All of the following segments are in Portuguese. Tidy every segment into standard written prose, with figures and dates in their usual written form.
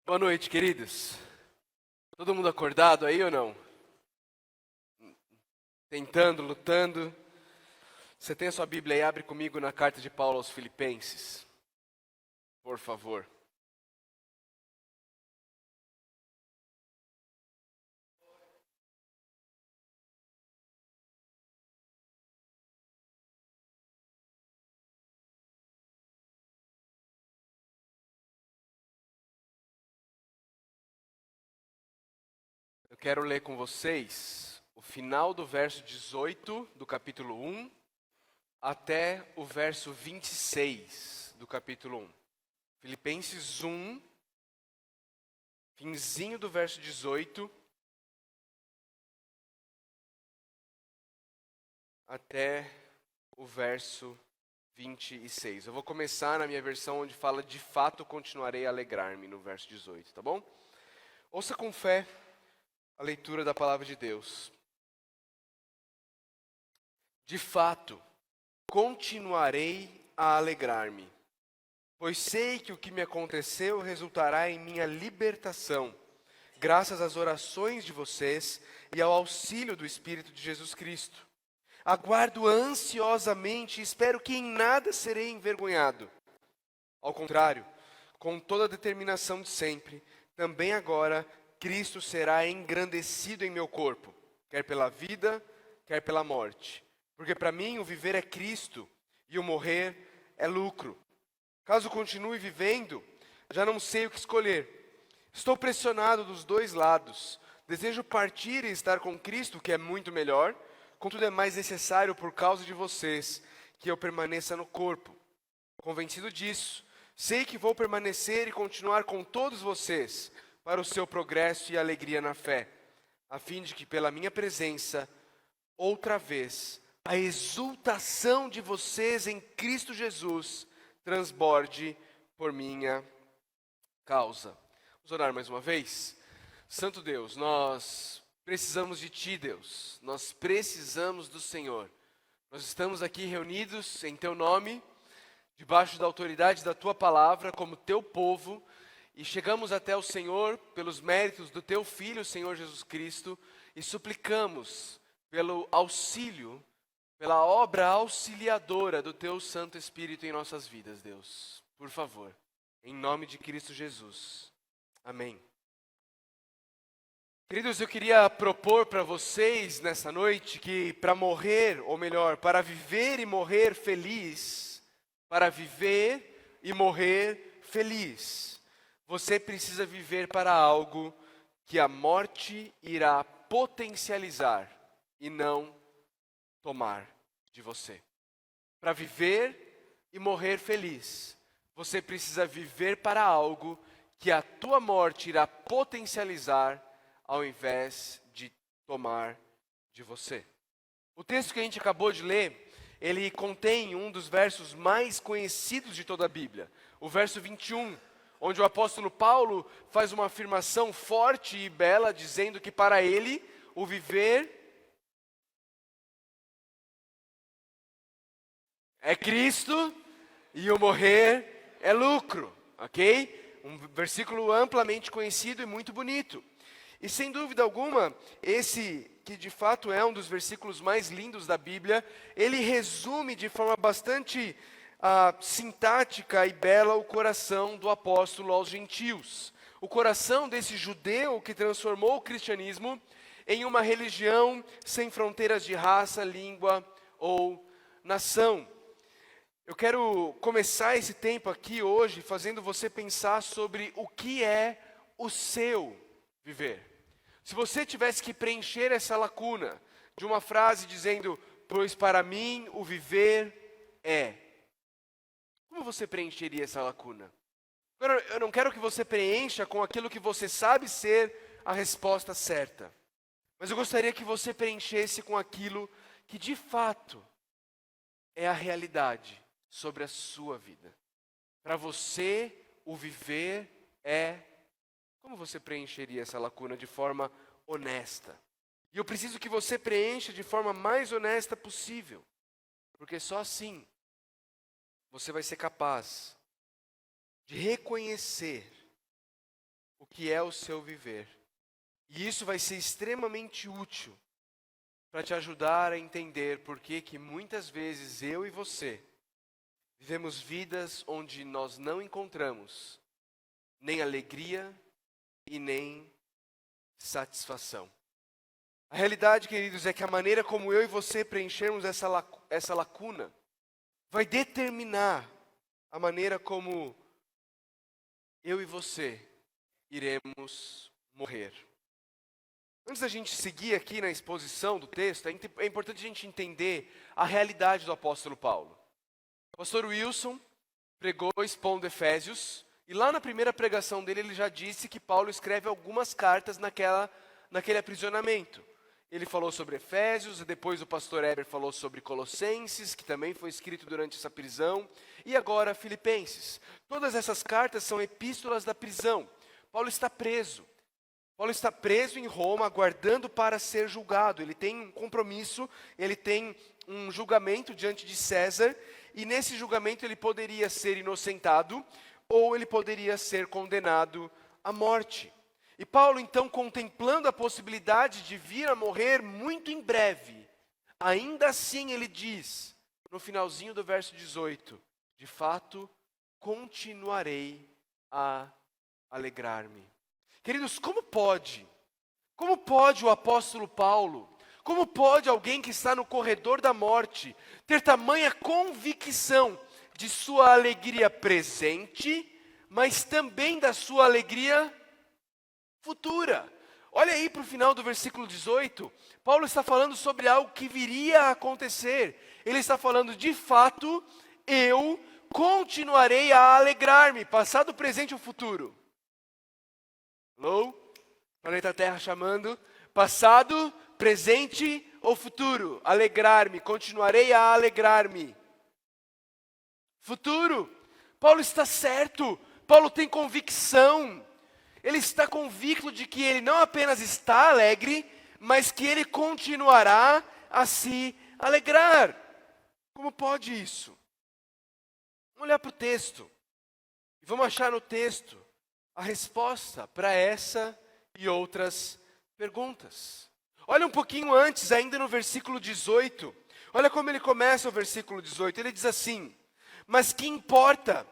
Boa noite, queridos. Todo mundo acordado aí ou não? Tentando, lutando. Você tem a sua Bíblia aí? Abre comigo na carta de Paulo aos Filipenses. Por favor. Eu quero ler com vocês o final do verso 18 do capítulo 1 até o verso 26 do capítulo 1. Filipenses 1, finzinho do verso 18 até o verso 26. Eu vou começar na minha versão onde fala: de fato continuarei a alegrar-me, no verso 18, tá bom? Ouça com fé a leitura da palavra de Deus. De fato, continuarei a alegrar-me, pois sei que o que me aconteceu resultará em minha libertação, graças às orações de vocês e ao auxílio do Espírito de Jesus Cristo. Aguardo ansiosamente e espero que em nada serei envergonhado. Ao contrário, com toda a determinação de sempre, também agora Cristo será engrandecido em meu corpo, quer pela vida, quer pela morte. Porque para mim o viver é Cristo e o morrer é lucro. Caso continue vivendo, já não sei o que escolher. Estou pressionado dos dois lados. Desejo partir e estar com Cristo, que é muito melhor. Contudo, é mais necessário por causa de vocês que eu permaneça no corpo. Convencido disso, sei que vou permanecer e continuar com todos vocês para o seu progresso e alegria na fé, a fim de que pela minha presença, outra vez, a exultação de vocês em Cristo Jesus transborde por minha causa. Vamos orar mais uma vez? Santo Deus, nós precisamos de Ti, Deus. Nós precisamos do Senhor. Nós estamos aqui reunidos em Teu nome, debaixo da autoridade da Tua palavra, como Teu povo, e chegamos até o Senhor pelos méritos do Teu Filho, Senhor Jesus Cristo, e suplicamos pelo auxílio, pela obra auxiliadora do Teu Santo Espírito em nossas vidas, Deus. Por favor, em nome de Cristo Jesus. Amém. Queridos, eu queria propor para vocês nessa noite que para morrer, ou melhor, para viver e morrer feliz, você precisa viver para algo que a morte irá potencializar e não tomar de você. Para viver e morrer feliz, você precisa viver para algo que a tua morte irá potencializar ao invés de tomar de você. O texto que a gente acabou de ler, ele contém um dos versos mais conhecidos de toda a Bíblia, o verso 21, onde o apóstolo Paulo faz uma afirmação forte e bela, dizendo que para ele, o viver é Cristo e o morrer é lucro, ok? Um versículo amplamente conhecido e muito bonito. E sem dúvida alguma, esse que de fato é um dos versículos mais lindos da Bíblia, ele resume de forma bastante sintática e bela o coração do apóstolo aos gentios. O coração desse judeu que transformou o cristianismo em uma religião sem fronteiras de raça, língua ou nação. Eu quero começar esse tempo aqui hoje fazendo você pensar sobre o que é o seu viver. Se você tivesse que preencher essa lacuna de uma frase dizendo, pois para mim o viver é. Como você preencheria essa lacuna? Agora, eu não quero que você preencha com aquilo que você sabe ser a resposta certa. Mas eu gostaria que você preenchesse com aquilo que de fato é a realidade sobre a sua vida. Para você, o viver é. Como você preencheria essa lacuna de forma honesta? E eu preciso que você preencha de forma mais honesta possível. Porque só assim você vai ser capaz de reconhecer o que é o seu viver. E isso vai ser extremamente útil para te ajudar a entender por que muitas vezes eu e você vivemos vidas onde nós não encontramos nem alegria e nem satisfação. A realidade, queridos, é que a maneira como eu e você preenchermos essa lacuna vai determinar a maneira como eu e você iremos morrer. Antes da gente seguir aqui na exposição do texto, é importante a gente entender a realidade do apóstolo Paulo. O pastor Wilson pregou expondo Efésios, e lá na primeira pregação dele ele já disse que Paulo escreve algumas cartas naquele aprisionamento. Ele falou sobre Efésios, e depois o pastor Heber falou sobre Colossenses, que também foi escrito durante essa prisão, e agora Filipenses. Todas essas cartas são epístolas da prisão. Paulo está preso. Paulo está preso em Roma, aguardando para ser julgado. Ele tem um compromisso, ele tem um julgamento diante de César, e nesse julgamento ele poderia ser inocentado, ou ele poderia ser condenado à morte. E Paulo, então, contemplando a possibilidade de vir a morrer muito em breve, ainda assim ele diz, no finalzinho do verso 18, de fato, continuarei a alegrar-me. Queridos, como pode o apóstolo Paulo, como pode alguém que está no corredor da morte, ter tamanha convicção de sua alegria presente, mas também da sua alegria futura? Olha aí para o final do versículo 18, Paulo está falando sobre algo que viria a acontecer. Ele está falando, de fato, eu continuarei a alegrar-me, passado, presente ou futuro? Alô? Planeta Terra chamando. Passado, presente ou futuro? Alegrar-me, continuarei a alegrar-me. Futuro. Paulo está certo. Paulo tem convicção. Ele está convicto de que ele não apenas está alegre, mas que ele continuará a se alegrar. Como pode isso? Vamos olhar para o texto. E vamos achar no texto a resposta para essa e outras perguntas. Olha um pouquinho antes, ainda no versículo 18. Olha como ele começa o versículo 18. Ele diz assim: mas que importa?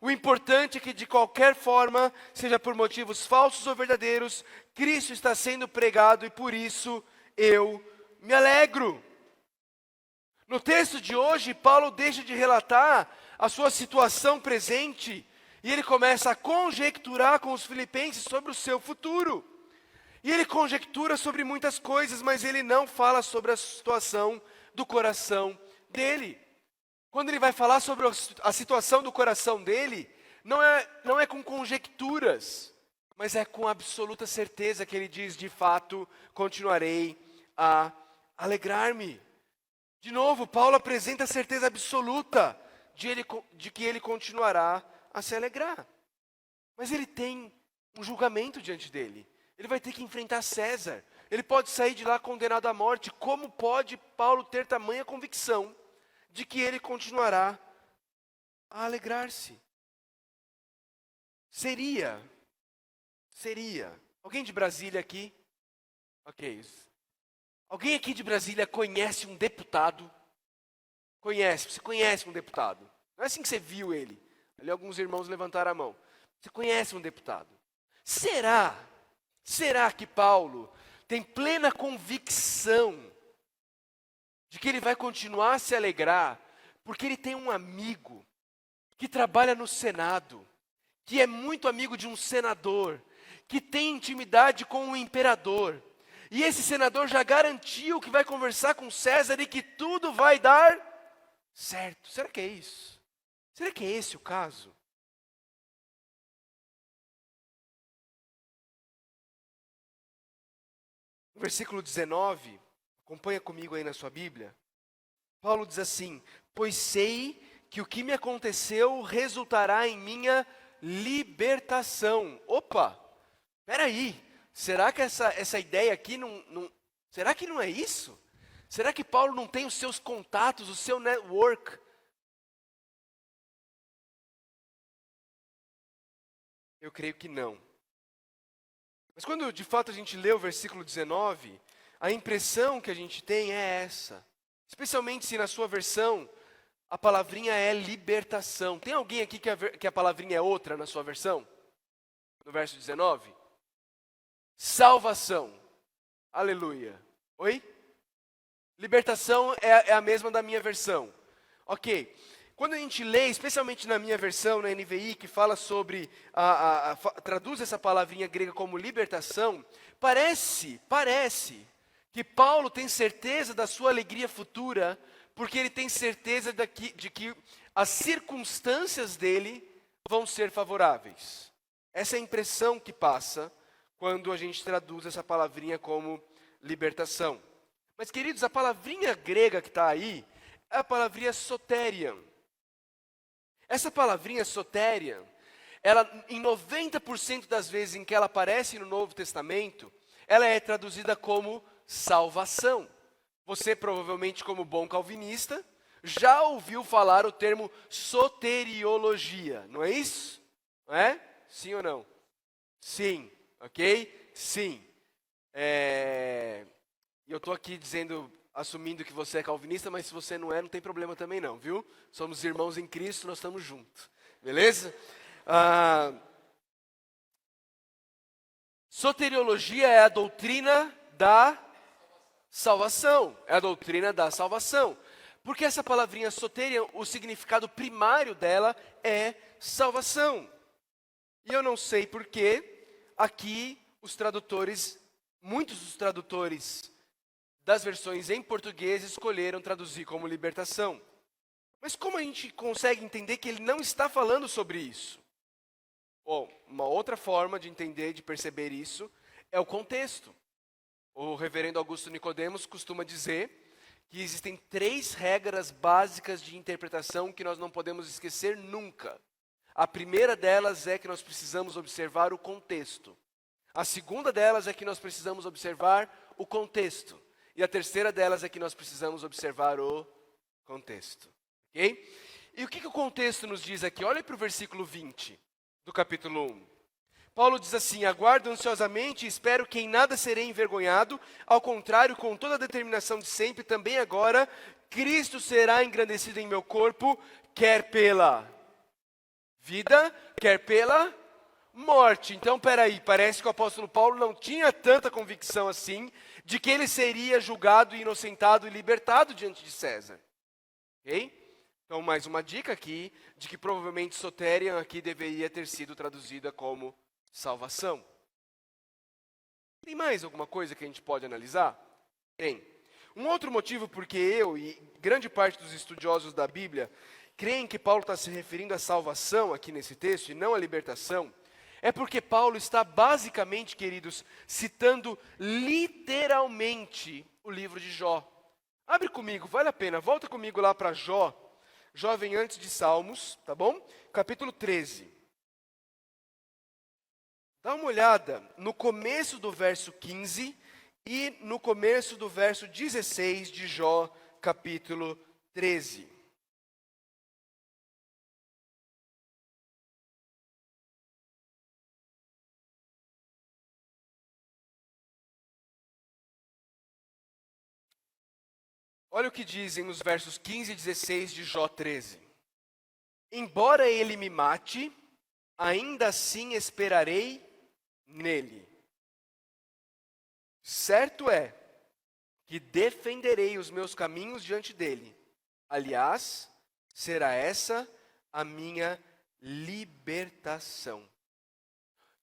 O importante é que de qualquer forma, seja por motivos falsos ou verdadeiros, Cristo está sendo pregado e por isso eu me alegro. No texto de hoje, Paulo deixa de relatar a sua situação presente e ele começa a conjecturar com os filipenses sobre o seu futuro. E ele conjectura sobre muitas coisas, mas ele não fala sobre a situação do coração dele. Quando ele vai falar sobre a situação do coração dele, não é com conjecturas, mas é com absoluta certeza que ele diz, de fato, continuarei a alegrar-me. De novo, Paulo apresenta a certeza absoluta de que ele continuará a se alegrar. Mas ele tem um julgamento diante dele. Ele vai ter que enfrentar César. Ele pode sair de lá condenado à morte. Como pode Paulo ter tamanha convicção de que ele continuará a alegrar-se? Seria. Alguém de Brasília aqui? Ok. Alguém aqui de Brasília conhece um deputado? Você conhece um deputado? Não é assim que você viu ele. Ali alguns irmãos levantaram a mão. Você conhece um deputado? Será que Paulo tem plena convicção de que ele vai continuar a se alegrar, porque ele tem um amigo que trabalha no Senado, que é muito amigo de um senador, que tem intimidade com o imperador, e esse senador já garantiu que vai conversar com César e que tudo vai dar certo? Será que é isso? Será que é esse o caso? No versículo 19, acompanha comigo aí na sua Bíblia. Paulo diz assim: pois sei que o que me aconteceu resultará em minha libertação. Opa, peraí, será que essa ideia aqui será que não é isso? Será que Paulo não tem os seus contatos, o seu network? Eu creio que não. Mas quando de fato a gente lê o versículo 19, a impressão que a gente tem é essa. Especialmente se na sua versão a palavrinha é libertação. Tem alguém aqui que a palavrinha é outra na sua versão? No verso 19? Salvação. Aleluia. Oi? Libertação é a mesma da minha versão. Ok. Quando a gente lê, especialmente na minha versão, na NVI, que fala sobre, traduz essa palavrinha grega como libertação, parece que Paulo tem certeza da sua alegria futura, porque ele tem certeza de que as circunstâncias dele vão ser favoráveis. Essa é a impressão que passa quando a gente traduz essa palavrinha como libertação. Mas, queridos, a palavrinha grega que está aí é a palavrinha soterian. Essa palavrinha soterian, ela, em 90% das vezes em que ela aparece no Novo Testamento, ela é traduzida como salvação. Você, provavelmente, como bom calvinista, já ouviu falar o termo soteriologia, não é isso? Não é? Sim ou não? Sim, ok? Sim. E eu estou aqui assumindo que você é calvinista, mas se você não é, não tem problema também não, viu? Somos irmãos em Cristo, nós estamos juntos, beleza? Soteriologia é a doutrina da salvação, é a doutrina da salvação. Porque essa palavrinha soteria, o significado primário dela é salvação. E eu não sei porquê, aqui muitos dos tradutores das versões em português escolheram traduzir como libertação. Mas como a gente consegue entender que ele não está falando sobre isso? Bom, uma outra forma de entender, de perceber isso, é o contexto. O reverendo Augusto Nicodemos costuma dizer que existem 3 regras básicas de interpretação que nós não podemos esquecer nunca. A primeira delas é que nós precisamos observar o contexto. A segunda delas é que nós precisamos observar o contexto. E a terceira delas é que nós precisamos observar o contexto. Ok? E o que o contexto nos diz aqui? Olha para o versículo 20 do capítulo 1. Paulo diz assim: aguardo ansiosamente e espero que em nada serei envergonhado, ao contrário, com toda a determinação de sempre, também agora, Cristo será engrandecido em meu corpo, quer pela vida, quer pela morte. Então, peraí, parece que o apóstolo Paulo não tinha tanta convicção assim, de que ele seria julgado, inocentado e libertado diante de César. Ok? Então, mais uma dica aqui, de que provavelmente soterian aqui deveria ter sido traduzida como salvação. Tem mais alguma coisa que a gente pode analisar? Tem. Um outro motivo porque eu e grande parte dos estudiosos da Bíblia creem que Paulo está se referindo à salvação aqui nesse texto e não à libertação, é porque Paulo está basicamente, queridos, citando literalmente o livro de Jó. Abre comigo, vale a pena, volta comigo lá para Jó. Jó vem antes de Salmos, tá bom? Capítulo 13. Dá uma olhada no começo do verso 15 e no começo do verso 16 de Jó, capítulo 13. Olha o que dizem os versos 15 e 16 de Jó 13. Embora ele me mate, ainda assim esperarei nele. Certo é que defenderei os meus caminhos diante dele. Aliás, será essa a minha libertação.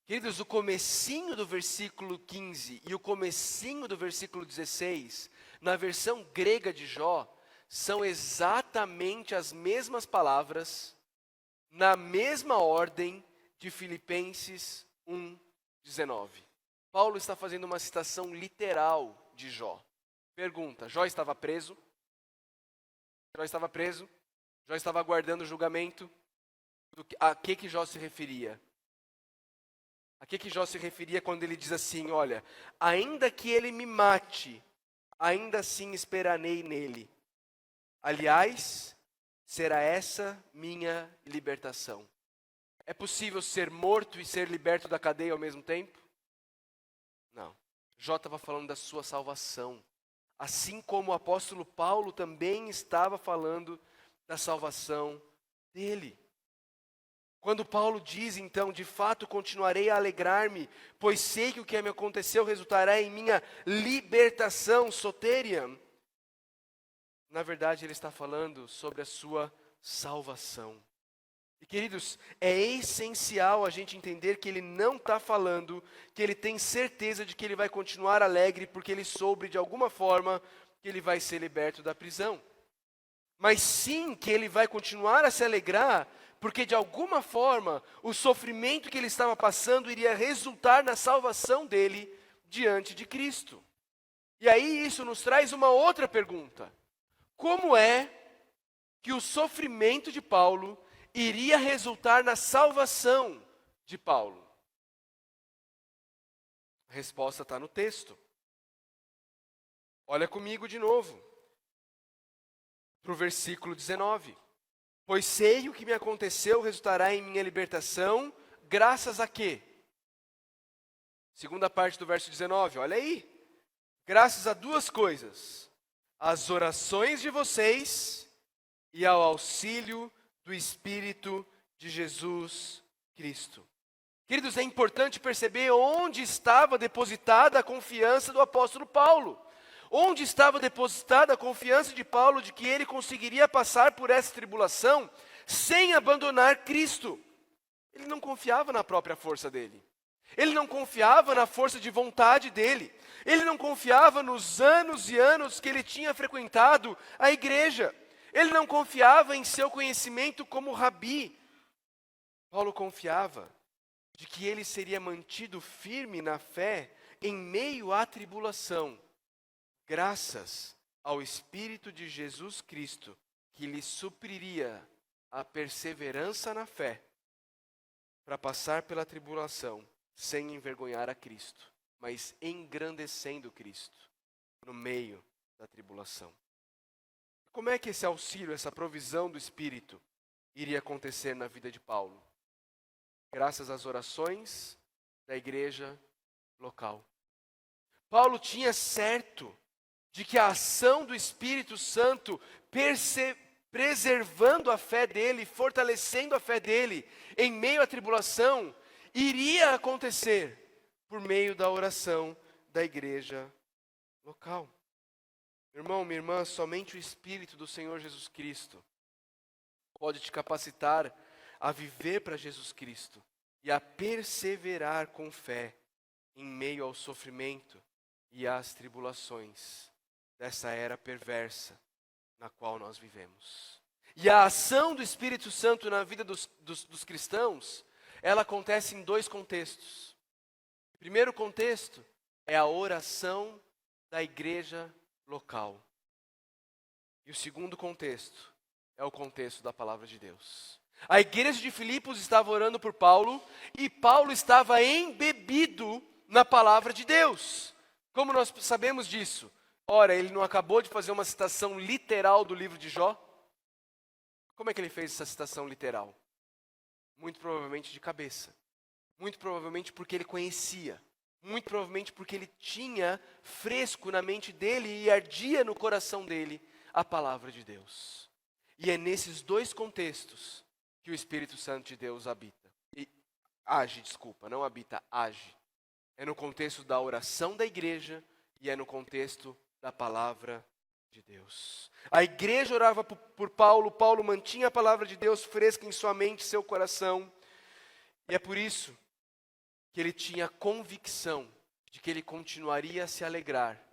Queridos, o comecinho do versículo 15 e o comecinho do versículo 16, na versão grega de Jó, são exatamente as mesmas palavras, na mesma ordem de Filipenses 1:19. Paulo está fazendo uma citação literal de Jó. Pergunta: Jó estava preso? Jó estava preso? Jó estava aguardando o julgamento? A que Jó se referia? A que Jó se referia quando ele diz assim: olha, ainda que ele me mate, ainda assim esperarei nele. Aliás, será essa minha libertação. É possível ser morto e ser liberto da cadeia ao mesmo tempo? Não. Jó estava falando da sua salvação. Assim como o apóstolo Paulo também estava falando da salvação dele. Quando Paulo diz, então, de fato continuarei a alegrar-me, pois sei que o que me aconteceu resultará em minha libertação, soteria. Na verdade, ele está falando sobre a sua salvação. E queridos, é essencial a gente entender que ele não está falando que ele tem certeza de que ele vai continuar alegre porque ele soube de alguma forma que ele vai ser liberto da prisão. Mas sim que ele vai continuar a se alegrar porque de alguma forma o sofrimento que ele estava passando iria resultar na salvação dele diante de Cristo. E aí isso nos traz uma outra pergunta. Como é que o sofrimento de Paulo iria resultar na salvação de Paulo? A resposta está no texto. Olha comigo de novo, para o versículo 19. Pois sei o que me aconteceu resultará em minha libertação, graças a quê? Segunda parte do verso 19, olha aí. Graças a duas coisas: as orações de vocês e ao auxílio do Espírito de Jesus Cristo. Queridos, é importante perceber onde estava depositada a confiança do apóstolo Paulo. Onde estava depositada a confiança de Paulo de que ele conseguiria passar por essa tribulação sem abandonar Cristo. Ele não confiava na própria força dele. Ele não confiava na força de vontade dele. Ele não confiava nos anos e anos que ele tinha frequentado a igreja. Ele não confiava em seu conhecimento como rabi. Paulo confiava de que ele seria mantido firme na fé em meio à tribulação, graças ao Espírito de Jesus Cristo, que lhe supriria a perseverança na fé, para passar pela tribulação, sem envergonhar a Cristo, mas engrandecendo Cristo, no meio da tribulação. Como é que esse auxílio, essa provisão do Espírito, iria acontecer na vida de Paulo? Graças às orações da igreja local. Paulo tinha certo de que a ação do Espírito Santo preservando a fé dele, fortalecendo a fé dele em meio à tribulação, iria acontecer por meio da oração da igreja local. Irmão, minha irmã, somente o Espírito do Senhor Jesus Cristo pode te capacitar a viver para Jesus Cristo e a perseverar com fé em meio ao sofrimento e às tribulações dessa era perversa na qual nós vivemos. E a ação do Espírito Santo na vida dos cristãos, ela acontece em dois contextos. O primeiro contexto é a oração da igreja local. E o segundo contexto é o contexto da palavra de Deus. A igreja de Filipos estava orando por Paulo e Paulo estava embebido na palavra de Deus. Como nós sabemos disso? Ora, ele não acabou de fazer uma citação literal do livro de Jó? Como é que ele fez essa citação literal? Muito provavelmente de cabeça. Muito provavelmente porque ele conhecia. Muito provavelmente porque ele tinha fresco na mente dele e ardia no coração dele a palavra de Deus. E é nesses dois contextos que o Espírito Santo de Deus habita. Não habita, age. É no contexto da oração da igreja e é no contexto da palavra de Deus. A igreja orava por Paulo, Paulo mantinha a palavra de Deus fresca em sua mente e seu coração. E é por isso que ele tinha convicção de que ele continuaria a se alegrar,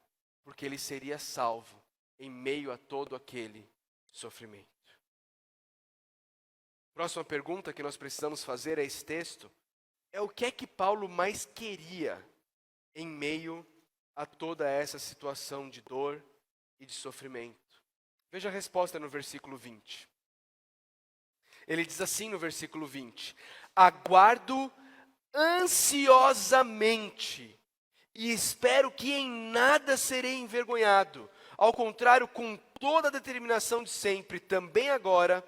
porque ele seria salvo em meio a todo aquele sofrimento. Próxima pergunta que nós precisamos fazer a esse texto é o que é que Paulo mais queria em meio a toda essa situação de dor e de sofrimento. Veja a resposta no versículo 20. Ele diz assim no versículo 20: aguardo ansiosamente e espero que em nada serei envergonhado. Ao contrário, com toda a determinação de sempre, também agora,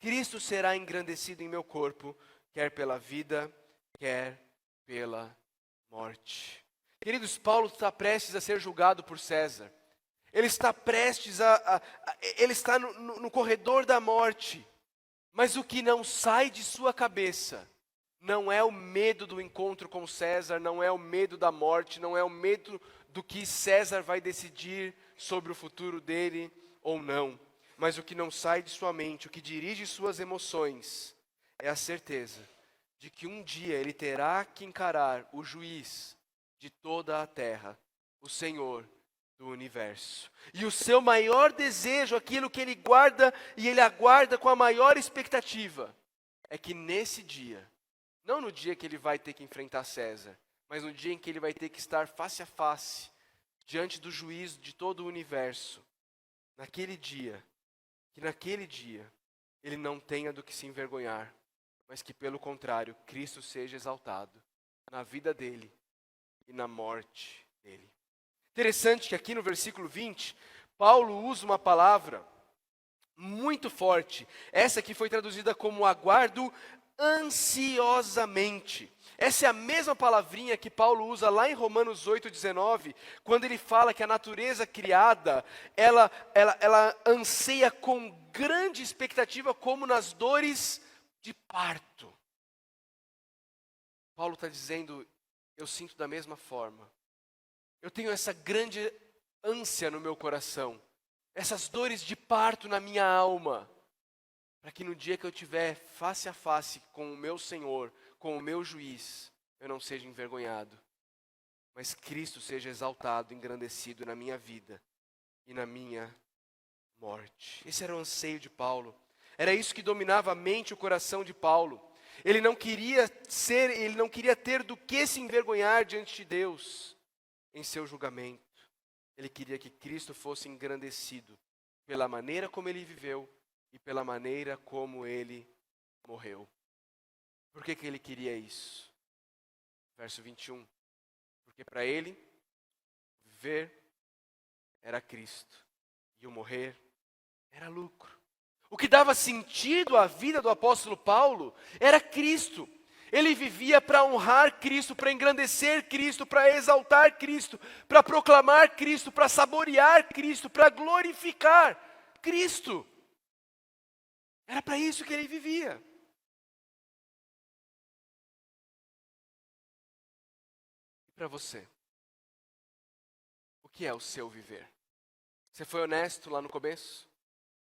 Cristo será engrandecido em meu corpo, quer pela vida, quer pela morte. Queridos, Paulo está prestes a ser julgado por César. Ele está prestes ele está no corredor da morte. Mas o que não sai de sua cabeça não é o medo do encontro com César, não é o medo da morte, não é o medo do que César vai decidir sobre o futuro dele ou não. Mas o que não sai de sua mente, o que dirige suas emoções, é a certeza de que um dia ele terá que encarar o juiz de toda a terra, o Senhor do universo. E o seu maior desejo, aquilo que ele guarda e ele aguarda com a maior expectativa, é que nesse dia, não no dia que ele vai ter que enfrentar César, mas no dia em que ele vai ter que estar face a face, diante do juízo de todo o universo, naquele dia, ele não tenha do que se envergonhar, mas que pelo contrário, Cristo seja exaltado na vida dele e na morte dele. Interessante que aqui no versículo 20, Paulo usa uma palavra muito forte. Essa aqui foi traduzida como aguardo ansiosamente. Essa é a mesma palavrinha que Paulo usa lá em Romanos 8,19, quando ele fala que a natureza criada, ela anseia com grande expectativa, como nas dores de parto. Paulo está dizendo, eu sinto da mesma forma. Eu tenho essa grande ânsia no meu coração, essas dores de parto na minha alma, para que no dia que eu estiver face a face com o meu Senhor, com o meu juiz, eu não seja envergonhado, mas Cristo seja exaltado, engrandecido na minha vida e na minha morte. Esse era o anseio de Paulo. Era isso que dominava a mente e o coração de Paulo. Ele não queria ter do que se envergonhar diante de Deus em seu julgamento. Ele queria que Cristo fosse engrandecido pela maneira como ele viveu e pela maneira como ele morreu. Por que ele queria isso? Verso 21. Porque para ele, viver era Cristo e o morrer era lucro. O que dava sentido à vida do apóstolo Paulo era Cristo. Ele vivia para honrar Cristo, para engrandecer Cristo, para exaltar Cristo, para proclamar Cristo, para saborear Cristo, para glorificar Cristo. Era para isso que ele vivia. E para você? O que é o seu viver? Você foi honesto lá no começo?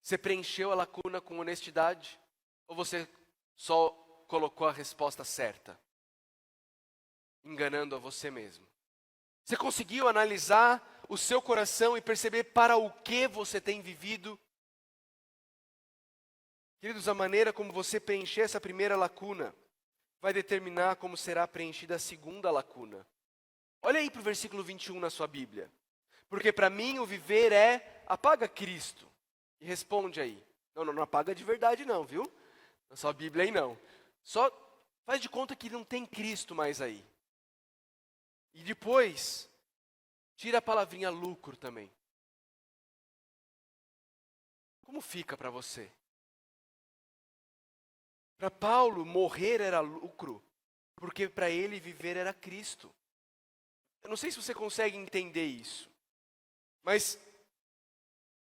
Você preencheu a lacuna com honestidade? Ou você só colocou a resposta certa, enganando a você mesmo? Você conseguiu analisar o seu coração e perceber para o que você tem vivido? Queridos, a maneira como você preencher essa primeira lacuna vai determinar como será preenchida a segunda lacuna. Olha aí para o versículo 21 na sua Bíblia. Porque para mim o viver é, apaga Cristo. E responde aí. Não apaga de verdade não, viu? Na sua Bíblia aí não. Só faz de conta que não tem Cristo mais aí. E depois, tira a palavrinha lucro também. Como fica para você? Para Paulo, morrer era lucro, porque para ele viver era Cristo. Eu não sei se você consegue entender isso, mas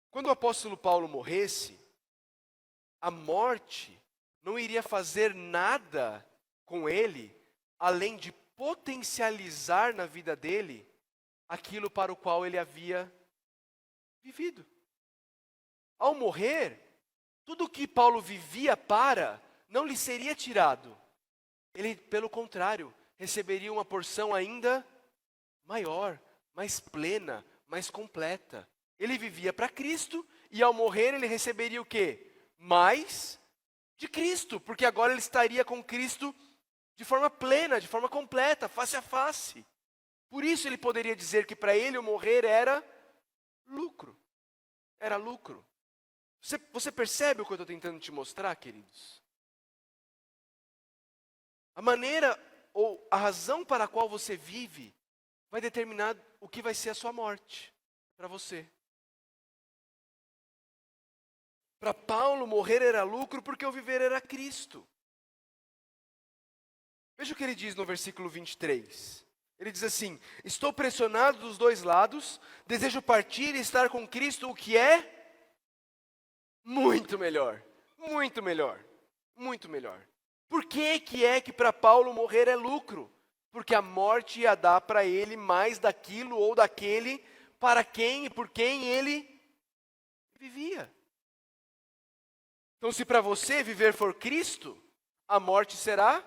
quando o apóstolo Paulo morresse, a morte não iria fazer nada com ele, além de potencializar na vida dele aquilo para o qual ele havia vivido. Ao morrer, tudo que Paulo vivia não lhe seria tirado. Ele, pelo contrário, receberia uma porção ainda maior, mais plena, mais completa. Ele vivia para Cristo e ao morrer ele receberia o quê? Mais de Cristo, porque agora ele estaria com Cristo de forma plena, de forma completa, face a face. Por isso ele poderia dizer que para ele o morrer era lucro. Era lucro. Você percebe o que eu estou tentando te mostrar, queridos? A maneira ou a razão para a qual você vive vai determinar o que vai ser a sua morte para você. Para Paulo, morrer era lucro porque o viver era Cristo. Veja o que ele diz no versículo 23. Ele diz assim: estou pressionado dos dois lados, desejo partir e estar com Cristo, o que é muito melhor, muito melhor, muito melhor. Por que é que para Paulo morrer é lucro? Porque a morte ia dar para ele mais daquilo ou daquele para quem e por quem ele vivia. Então, se para você viver for Cristo, a morte será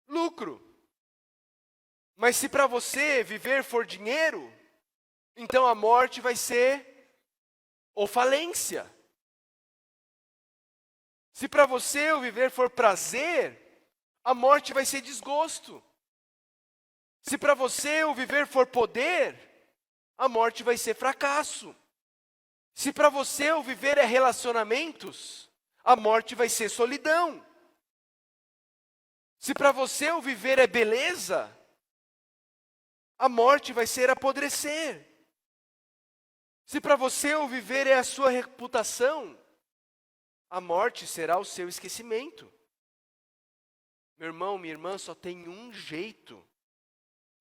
lucro. Mas se para você viver for dinheiro, então a morte vai ser ou falência. Se para você o viver for prazer, a morte vai ser desgosto. Se para você o viver for poder, a morte vai ser fracasso. Se para você o viver é relacionamentos, a morte vai ser solidão. Se para você o viver é beleza, a morte vai ser apodrecer. Se para você o viver é a sua reputação, a morte será o seu esquecimento. Meu irmão, minha irmã, só tem um jeito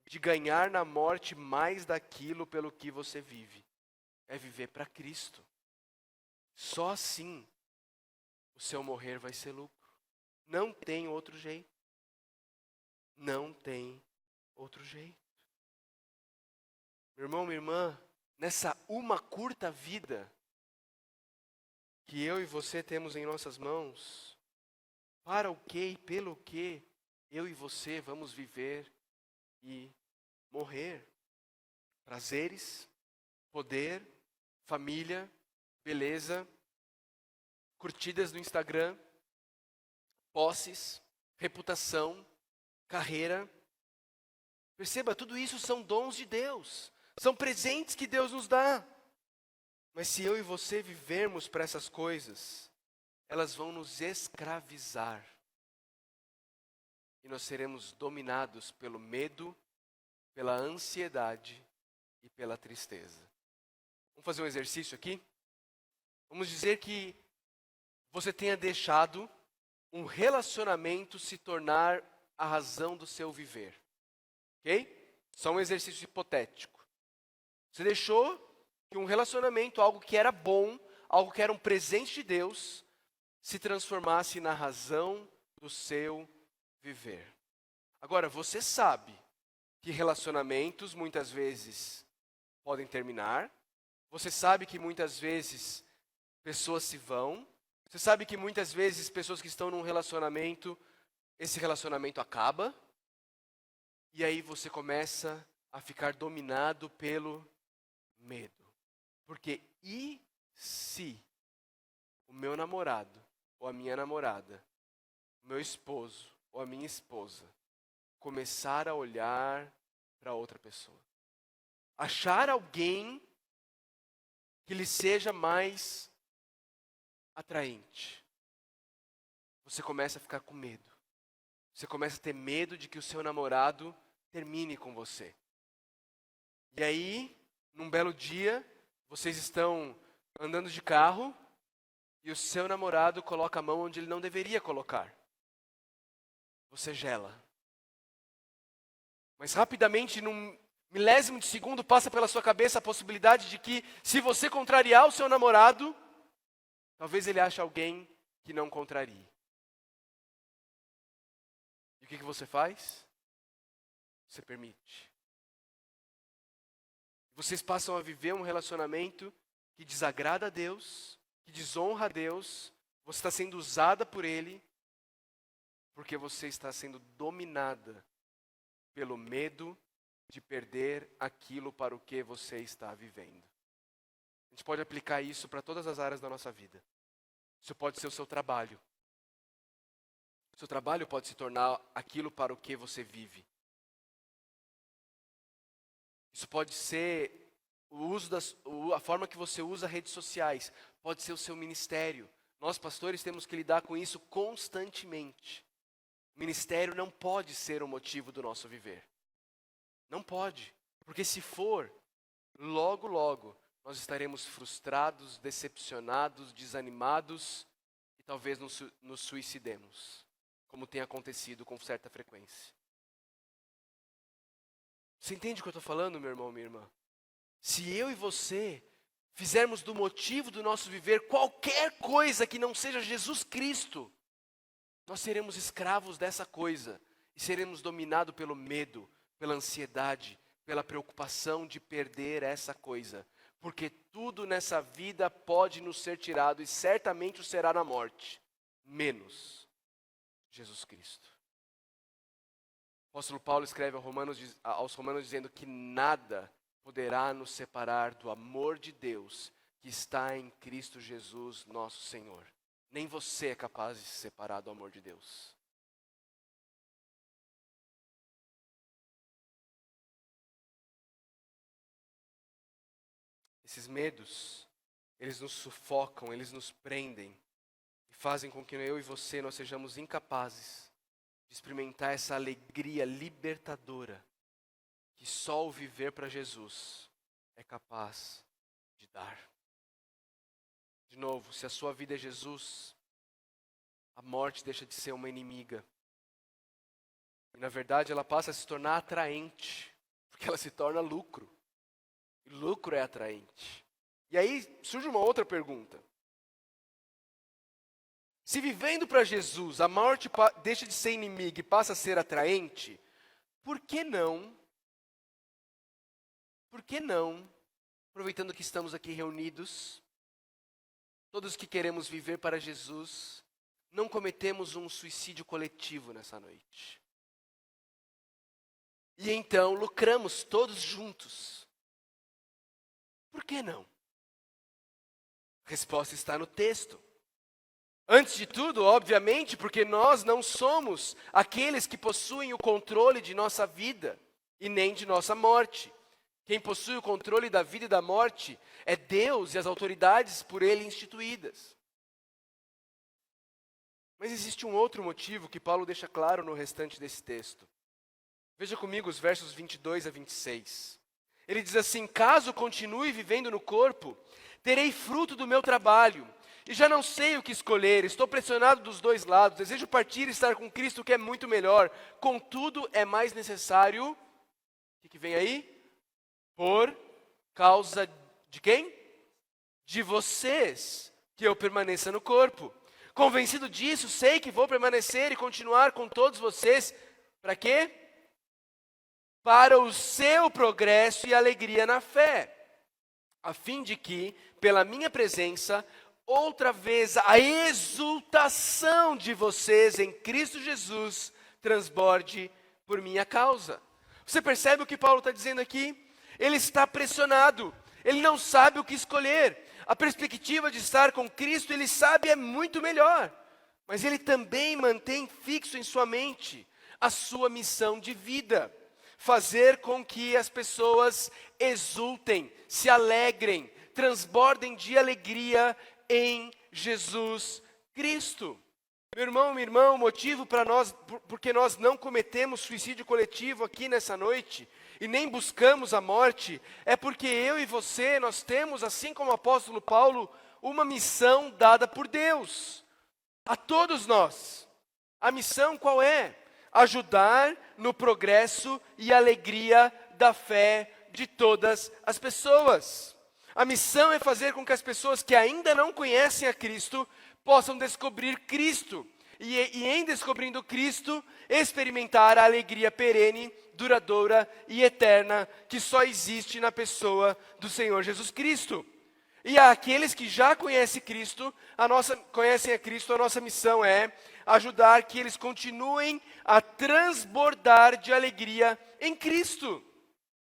de ganhar na morte mais daquilo pelo que você vive. É viver para Cristo. Só assim o seu morrer vai ser lucro. Não tem outro jeito. Não tem outro jeito. Meu irmão, minha irmã, nessa uma curta vida que eu e você temos em nossas mãos, para o que e pelo que eu e você vamos viver e morrer? Prazeres, poder, família, beleza, curtidas no Instagram, posses, reputação, carreira. Perceba, tudo isso são dons de Deus, são presentes que Deus nos dá. Mas se eu e você vivermos para essas coisas, elas vão nos escravizar. E nós seremos dominados pelo medo, pela ansiedade e pela tristeza. Vamos fazer um exercício aqui? Vamos dizer que você tenha deixado um relacionamento se tornar a razão do seu viver. Ok? Só um exercício hipotético. Você deixou que um relacionamento, algo que era bom, algo que era um presente de Deus, se transformasse na razão do seu viver. Agora, você sabe que relacionamentos muitas vezes podem terminar. Você sabe que muitas vezes pessoas se vão. Você sabe que muitas vezes pessoas que estão num relacionamento, esse relacionamento acaba. E aí você começa a ficar dominado pelo medo. Porque e se o meu namorado ou a minha namorada, o meu esposo ou a minha esposa começar a olhar para outra pessoa? Achar alguém que lhe seja mais atraente. Você começa a ficar com medo. Você começa a ter medo de que o seu namorado termine com você. E aí, num belo dia, vocês estão andando de carro e o seu namorado coloca a mão onde ele não deveria colocar. Você gela. Mas rapidamente, num milésimo de segundo, passa pela sua cabeça a possibilidade de que, se você contrariar o seu namorado, talvez ele ache alguém que não contrarie. E o que você faz? Você permite. Vocês passam a viver um relacionamento que desagrada a Deus, que desonra a Deus. Você está sendo usada por Ele, porque você está sendo dominada pelo medo de perder aquilo para o que você está vivendo. A gente pode aplicar isso para todas as áreas da nossa vida. Isso pode ser o seu trabalho. O seu trabalho pode se tornar aquilo para o que você vive. Isso pode ser a forma que você usa redes sociais. Pode ser o seu ministério. Nós, pastores, temos que lidar com isso constantemente. O ministério não pode ser o motivo do nosso viver. Não pode. Porque se for, logo, logo, nós estaremos frustrados, decepcionados, desanimados e talvez nos suicidemos, como tem acontecido com certa frequência. Você entende o que eu estou falando, meu irmão, minha irmã? Se eu e você fizermos do motivo do nosso viver qualquer coisa que não seja Jesus Cristo, nós seremos escravos dessa coisa e seremos dominados pelo medo, pela ansiedade, pela preocupação de perder essa coisa. Porque tudo nessa vida pode nos ser tirado e certamente o será na morte, menos Jesus Cristo. O apóstolo Paulo escreve aos Romanos dizendo que nada poderá nos separar do amor de Deus que está em Cristo Jesus, nosso Senhor. Nem você é capaz de se separar do amor de Deus. Esses medos, eles nos sufocam, eles nos prendem e fazem com que eu e você nós sejamos incapazes de experimentar essa alegria libertadora que só o viver para Jesus é capaz de dar. De novo, se a sua vida é Jesus, a morte deixa de ser uma inimiga. E na verdade ela passa a se tornar atraente, porque ela se torna lucro. E lucro é atraente. E aí surge uma outra pergunta. Se vivendo para Jesus a morte deixa de ser inimiga e passa a ser atraente, por que não, aproveitando que estamos aqui reunidos, todos que queremos viver para Jesus, não cometemos um suicídio coletivo nessa noite? E então lucramos todos juntos. Por que não? A resposta está no texto. Antes de tudo, obviamente, porque nós não somos aqueles que possuem o controle de nossa vida e nem de nossa morte. Quem possui o controle da vida e da morte é Deus e as autoridades por Ele instituídas. Mas existe um outro motivo que Paulo deixa claro no restante desse texto. Veja comigo os versos 22 a 26. Ele diz assim: caso continue vivendo no corpo, terei fruto do meu trabalho, e já não sei o que escolher, estou pressionado dos dois lados, desejo partir e estar com Cristo, que é muito melhor. Contudo, é mais necessário, o que vem aí? Por causa de quem? De vocês, que eu permaneça no corpo. Convencido disso, sei que vou permanecer e continuar com todos vocês. Para quê? Para o seu progresso e alegria na fé, a fim de que, pela minha presença, outra vez a exultação de vocês em Cristo Jesus transborde por minha causa. Você percebe o que Paulo está dizendo aqui? Ele está pressionado, ele não sabe o que escolher. A perspectiva de estar com Cristo, ele sabe, é muito melhor. Mas ele também mantém fixo em sua mente a sua missão de vida. Fazer com que as pessoas exultem, se alegrem, transbordem de alegria em Jesus Cristo. Meu irmão, minha irmã, o motivo para nós, porque nós não cometemos suicídio coletivo aqui nessa noite, e nem buscamos a morte, é porque eu e você, nós temos, assim como o apóstolo Paulo, uma missão dada por Deus, a todos nós. A missão qual é? Ajudar no progresso e alegria da fé de todas as pessoas. A missão é fazer com que as pessoas que ainda não conhecem a Cristo possam descobrir Cristo. E em descobrindo Cristo, experimentar a alegria perene, duradoura e eterna que só existe na pessoa do Senhor Jesus Cristo. E àqueles que já conhecem a Cristo, a nossa missão é ajudar que eles continuem a transbordar de alegria em Cristo.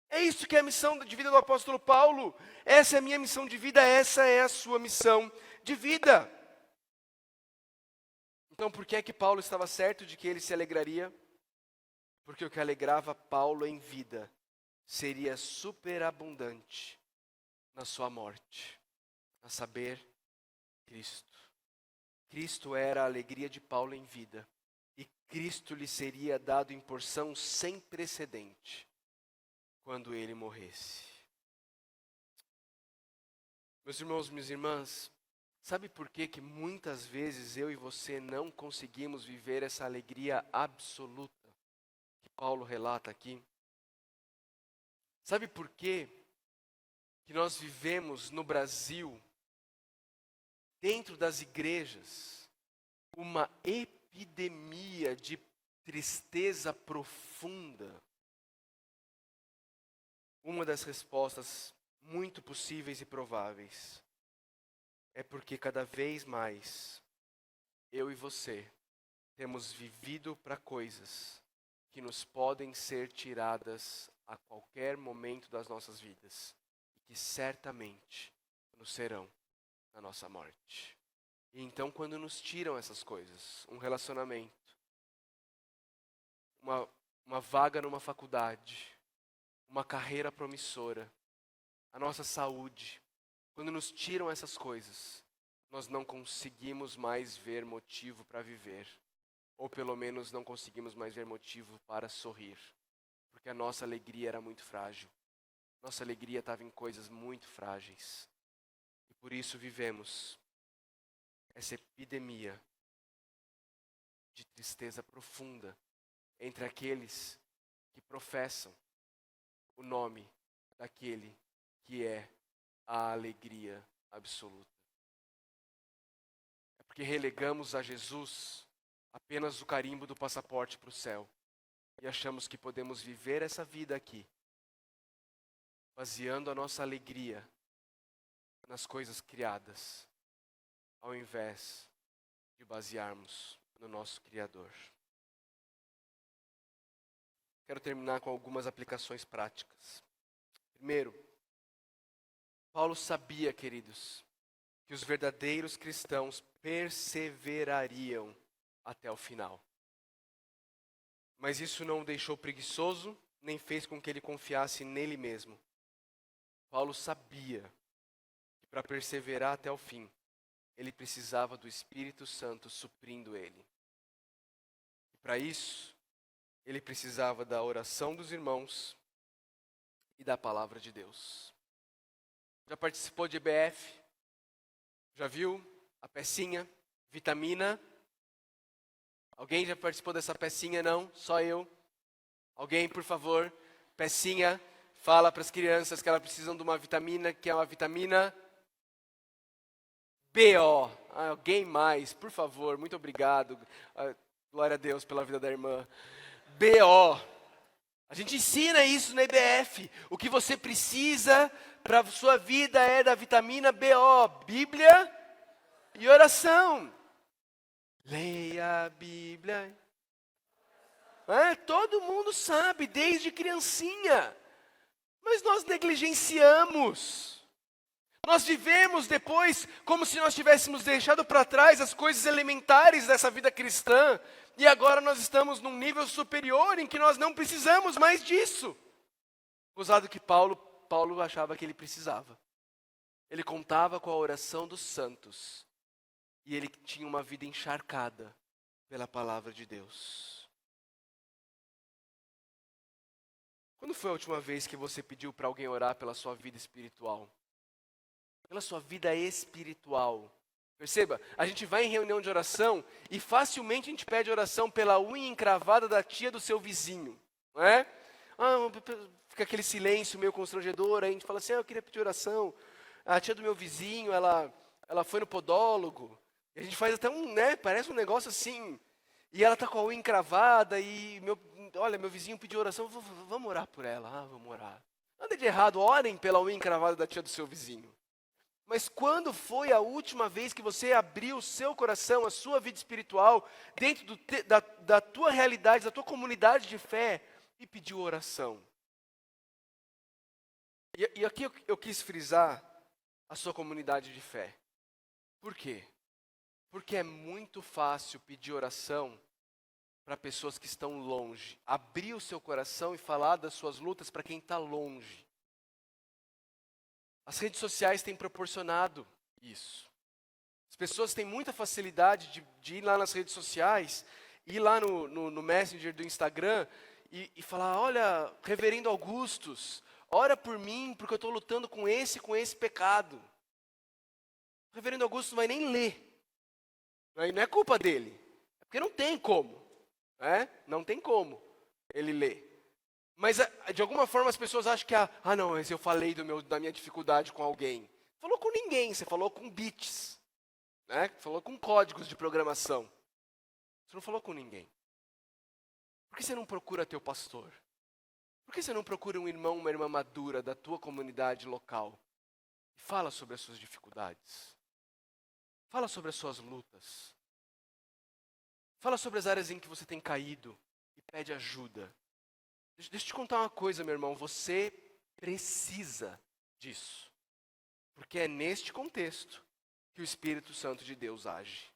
É isso que é a missão de vida do apóstolo Paulo. Essa é a minha missão de vida, essa é a sua missão de vida. Então, por que é que Paulo estava certo de que ele se alegraria? Porque o que alegrava Paulo em vida seria superabundante na sua morte, a saber, Cristo. Cristo era a alegria de Paulo em vida, e Cristo lhe seria dado em porção sem precedente quando ele morresse. Meus irmãos, minhas irmãs, sabe por que muitas vezes eu e você não conseguimos viver essa alegria absoluta que Paulo relata aqui? Sabe por quê que nós vivemos no Brasil, dentro das igrejas, uma epidemia de tristeza profunda? Uma das respostas muito possíveis e prováveis é porque cada vez mais eu e você temos vivido para coisas que nos podem ser tiradas a qualquer momento das nossas vidas e que certamente nos serão na nossa morte. E então, quando nos tiram essas coisas, um relacionamento, uma vaga numa faculdade, uma carreira promissora, a nossa saúde, quando nos tiram essas coisas, nós não conseguimos mais ver motivo para viver. Ou pelo menos não conseguimos mais ver motivo para sorrir. Porque a nossa alegria era muito frágil. Nossa alegria estava em coisas muito frágeis. E por isso vivemos essa epidemia de tristeza profunda entre aqueles que professam o nome daquele que é a alegria absoluta. É porque relegamos a Jesus apenas o carimbo do passaporte para o céu e achamos que podemos viver essa vida aqui, baseando a nossa alegria nas coisas criadas, ao invés de basearmos no nosso Criador. Quero terminar com algumas aplicações práticas. Primeiro, Paulo sabia, queridos, que os verdadeiros cristãos perseverariam até o final. Mas isso não o deixou preguiçoso, nem fez com que ele confiasse nele mesmo. Paulo sabia que para perseverar até o fim, ele precisava do Espírito Santo suprindo ele. E para isso, ele precisava da oração dos irmãos e da palavra de Deus. Já participou de EBF? Já viu a pecinha? Vitamina? Alguém já participou dessa pecinha? Não? Só eu? Alguém, por favor? Pecinha, fala para as crianças que elas precisam de uma vitamina, que é uma vitamina BO. Alguém mais? Por favor, muito obrigado. Glória a Deus pela vida da irmã. BO. A gente ensina isso na EBF. O que você precisa para a sua vida é da vitamina BO. Bíblia e oração. Leia a Bíblia. Todo mundo sabe, desde criancinha. Mas nós negligenciamos. Nós vivemos depois como se nós tivéssemos deixado para trás as coisas elementares dessa vida cristã. E agora nós estamos num nível superior em que nós não precisamos mais disso. Gozado que Paulo achava que ele precisava. Ele contava com a oração dos santos. E ele tinha uma vida encharcada pela palavra de Deus. Quando foi a última vez que você pediu para alguém orar pela sua vida espiritual? Pela sua vida espiritual. Perceba, a gente vai em reunião de oração e facilmente a gente pede oração pela unha encravada da tia do seu vizinho. Não é? Fica aquele silêncio meio constrangedor, aí a gente fala assim, eu queria pedir oração. A tia do meu vizinho, ela foi no podólogo. E a gente faz até parece um negócio assim. E ela está com a unha encravada e, meu vizinho pediu oração, vamos orar por ela. Vamos orar. Nada de errado, orem pela unha encravada da tia do seu vizinho. Mas quando foi a última vez que você abriu o seu coração, a sua vida espiritual, dentro da tua realidade, da tua comunidade de fé, e pediu oração? E aqui eu quis frisar a sua comunidade de fé. Por quê? Porque é muito fácil pedir oração para pessoas que estão longe. Abrir o seu coração e falar das suas lutas para quem está longe. As redes sociais têm proporcionado isso. As pessoas têm muita facilidade de ir lá nas redes sociais, ir lá no Messenger do Instagram e falar, olha, reverendo Augustus, ora por mim porque eu estou lutando com esse pecado. O reverendo Augusto não vai nem ler. Não é culpa dele. É porque não tem como. Não tem como ele ler. Mas, de alguma forma, as pessoas acham que, não, mas eu falei da minha dificuldade com alguém. Falou com ninguém, você falou com bits, né? Falou com códigos de programação. Você não falou com ninguém. Por que você não procura teu pastor? Por que você não procura um irmão, uma irmã madura da tua comunidade local? E fala sobre as suas dificuldades. Fala sobre as suas lutas. Fala sobre as áreas em que você tem caído e pede ajuda. Deixa eu te contar uma coisa, meu irmão. Você precisa disso. Porque é neste contexto que o Espírito Santo de Deus age.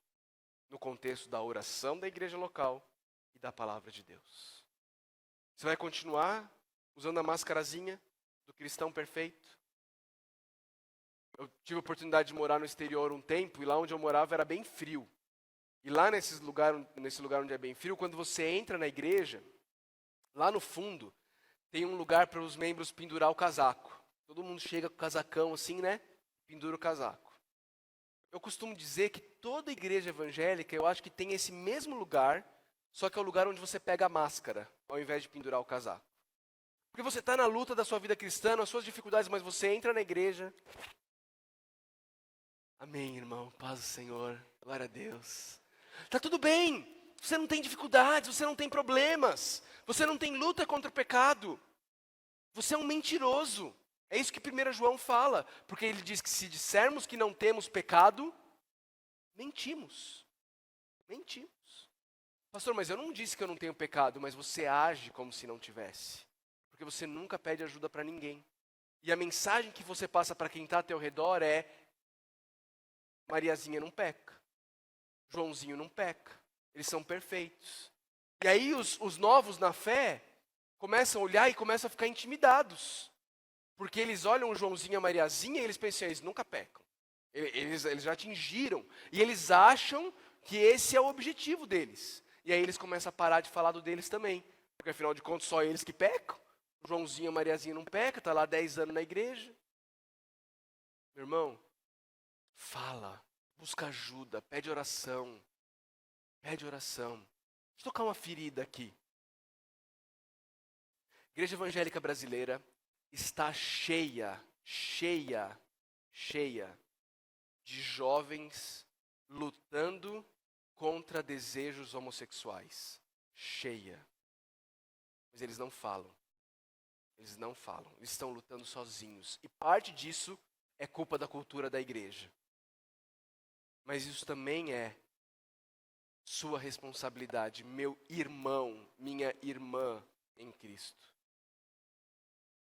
No contexto da oração da igreja local e da palavra de Deus. Você vai continuar usando a máscarazinha do cristão perfeito? Eu tive a oportunidade de morar no exterior um tempo, e lá onde eu morava era bem frio. E lá nesse lugar onde é bem frio, quando você entra na igreja, lá no fundo, tem um lugar para os membros pendurar o casaco. Todo mundo chega com o casacão assim, né? Pendura o casaco. Eu costumo dizer que toda igreja evangélica, eu acho que tem esse mesmo lugar, só que é o lugar onde você pega a máscara, ao invés de pendurar o casaco. Porque você está na luta da sua vida cristã, nas suas dificuldades, mas você entra na igreja. Amém, irmão. Paz do Senhor. Glória a Deus. Está tudo bem. Você não tem dificuldades, você não tem problemas. Você não tem luta contra o pecado. Você é um mentiroso. É isso que 1 João fala. Porque ele diz que se dissermos que não temos pecado, mentimos. Mentimos. Pastor, mas eu não disse que eu não tenho pecado, mas você age como se não tivesse. Porque você nunca pede ajuda para ninguém. E a mensagem que você passa para quem está ao teu redor é: Mariazinha não peca. Joãozinho não peca. Eles são perfeitos. E aí os novos na fé começam a olhar e começam a ficar intimidados. Porque eles olham o Joãozinho e a Mariazinha e eles pensam: eles nunca pecam. Eles já atingiram. E eles acham que esse é o objetivo deles. E aí eles começam a parar de falar do deles também. Porque afinal de contas só eles que pecam. O Joãozinho e a Mariazinha não pecam, está lá 10 anos na igreja. Meu irmão, fala, busca ajuda, pede oração. Pede oração. Deixa eu tocar uma ferida aqui. A igreja evangélica brasileira está cheia de jovens lutando contra desejos homossexuais. Cheia. Mas eles não falam. Eles não falam. Eles estão lutando sozinhos. E parte disso é culpa da cultura da igreja. Mas isso também é sua responsabilidade, meu irmão, minha irmã em Cristo.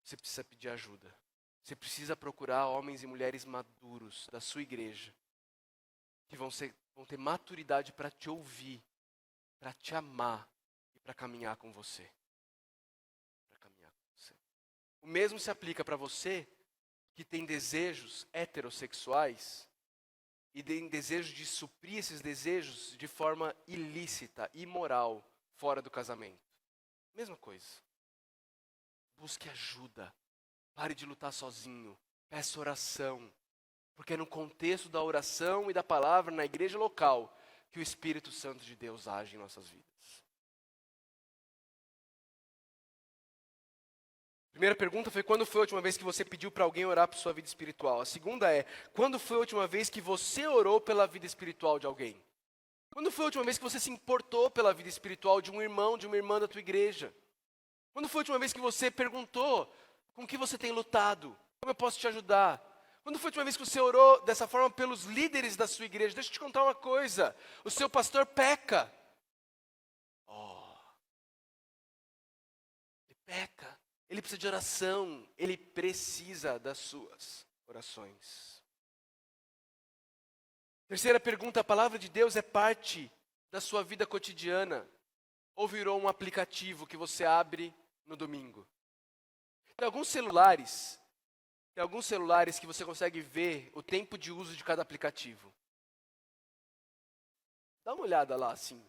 Você precisa pedir ajuda. Você precisa procurar homens e mulheres maduros da sua igreja, que vão ter maturidade para te ouvir, para te amar e para caminhar com você. O mesmo se aplica para você que tem desejos heterossexuais e tem desejo de suprir esses desejos de forma ilícita, imoral, fora do casamento. Mesma coisa. Busque ajuda. Pare de lutar sozinho. Peça oração. Porque é no contexto da oração e da palavra na igreja local que o Espírito Santo de Deus age em nossas vidas. Primeira pergunta foi: quando foi a última vez que você pediu para alguém orar por sua vida espiritual? A segunda é: quando foi a última vez que você orou pela vida espiritual de alguém? Quando foi a última vez que você se importou pela vida espiritual de um irmão, de uma irmã da tua igreja? Quando foi a última vez que você perguntou com que você tem lutado? Como eu posso te ajudar? Quando foi a última vez que você orou dessa forma pelos líderes da sua igreja? Deixa eu te contar uma coisa: o seu pastor peca. Ele peca. Ele precisa de oração. Ele precisa das suas orações. Terceira pergunta: a palavra de Deus é parte da sua vida cotidiana? Ou virou um aplicativo que você abre no domingo? Tem alguns celulares que você consegue ver o tempo de uso de cada aplicativo. Dá uma olhada lá assim.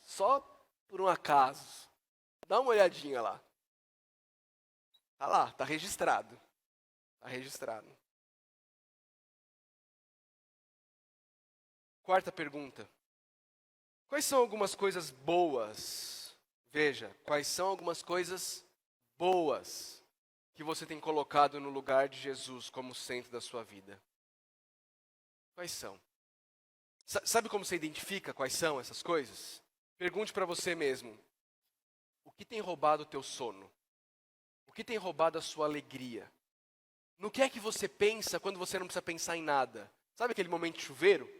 Só por um acaso. Dá uma olhadinha lá. Tá lá, tá registrado. Tá registrado. Quarta pergunta: quais são algumas coisas boas, Veja, quais são algumas coisas boas que você tem colocado no lugar de Jesus como centro da sua vida. Quais são? Sabe como você identifica quais são essas coisas? Pergunte para você mesmo: o que tem roubado o teu sono? O que tem roubado a sua alegria? No que é que você pensa quando você não precisa pensar em nada? Sabe aquele momento de chuveiro?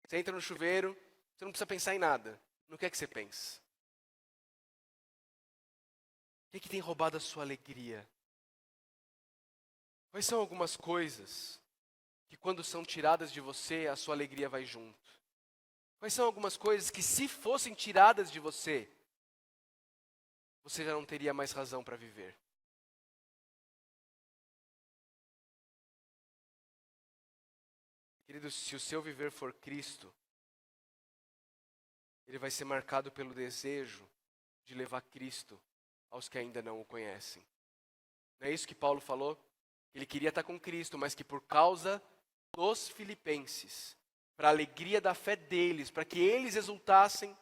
Você entra no chuveiro, você não precisa pensar em nada. No que é que você pensa? O que é que tem roubado a sua alegria? Quais são algumas coisas que quando são tiradas de você, a sua alegria vai junto? Quais são algumas coisas que se fossem tiradas de você, você já não teria mais razão para viver? Querido, se o seu viver for Cristo, ele vai ser marcado pelo desejo de levar Cristo aos que ainda não o conhecem. Não é isso que Paulo falou? Ele queria estar com Cristo, mas que por causa dos filipenses, para a alegria da fé deles, para que eles exultassem,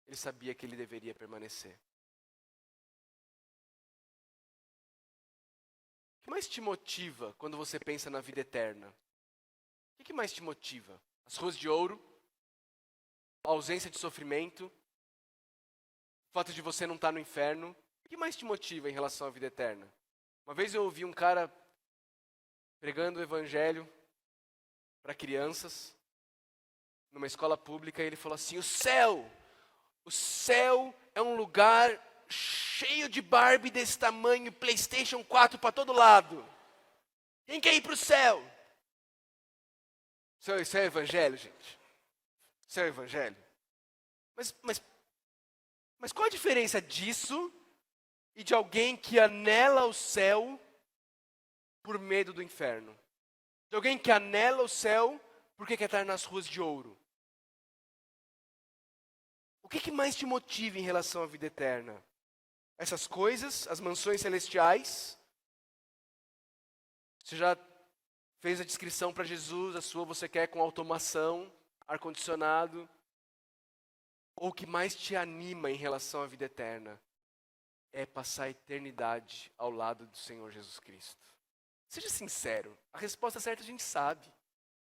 ele sabia que ele deveria permanecer. O que mais te motiva quando você pensa na vida eterna? O que mais te motiva? As ruas de ouro? A ausência de sofrimento? O fato de você não estar no inferno? O que mais te motiva em relação à vida eterna? Uma vez eu ouvi um cara pregando o evangelho para crianças, numa escola pública, e ele falou assim: o céu é um lugar cheio de Barbie desse tamanho, PlayStation 4 para todo lado. Quem quer ir para o céu? Isso é evangelho, gente? Isso é evangelho? Mas qual a diferença disso e de alguém que anela o céu por medo do inferno? De alguém que anela o céu porque quer estar nas ruas de ouro? O que mais te motiva em relação à vida eterna? Essas coisas, as mansões celestiais? Você já fez a descrição para Jesus, a sua você quer com automação, ar-condicionado? Ou o que mais te anima em relação à vida eterna é passar a eternidade ao lado do Senhor Jesus Cristo? Seja sincero, a resposta certa a gente sabe.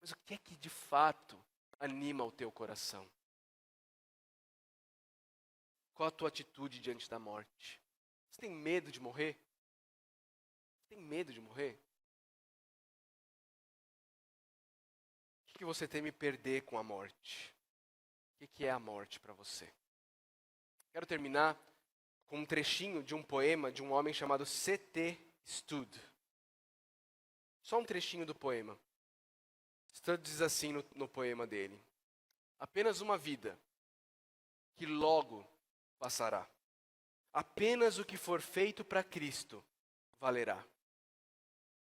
Mas o que é que de fato anima o teu coração? Qual a tua atitude diante da morte? Você tem medo de morrer? Você tem medo de morrer? O que você teme perder com a morte? O que é a morte para você? Quero terminar com um trechinho de um poema de um homem chamado C.T. Studd. Só um trechinho do poema. Studd diz assim no poema dele: apenas uma vida que logo passará. Apenas o que for feito para Cristo valerá.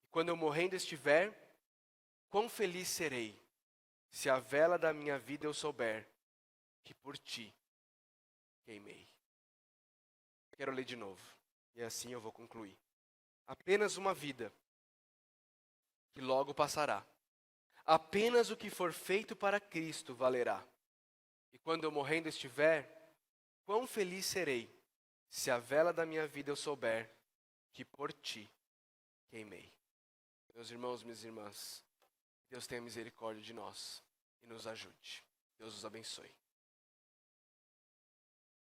E quando eu morrendo estiver, quão feliz serei, se a vela da minha vida eu souber que por ti queimei. Quero ler de novo, e assim eu vou concluir. Apenas uma vida que logo passará. Apenas o que for feito para Cristo valerá. E quando eu morrendo estiver, quão feliz serei, se a vela da minha vida eu souber que por ti queimei. Meus irmãos, minhas irmãs, Deus tenha misericórdia de nós e nos ajude. Deus os abençoe.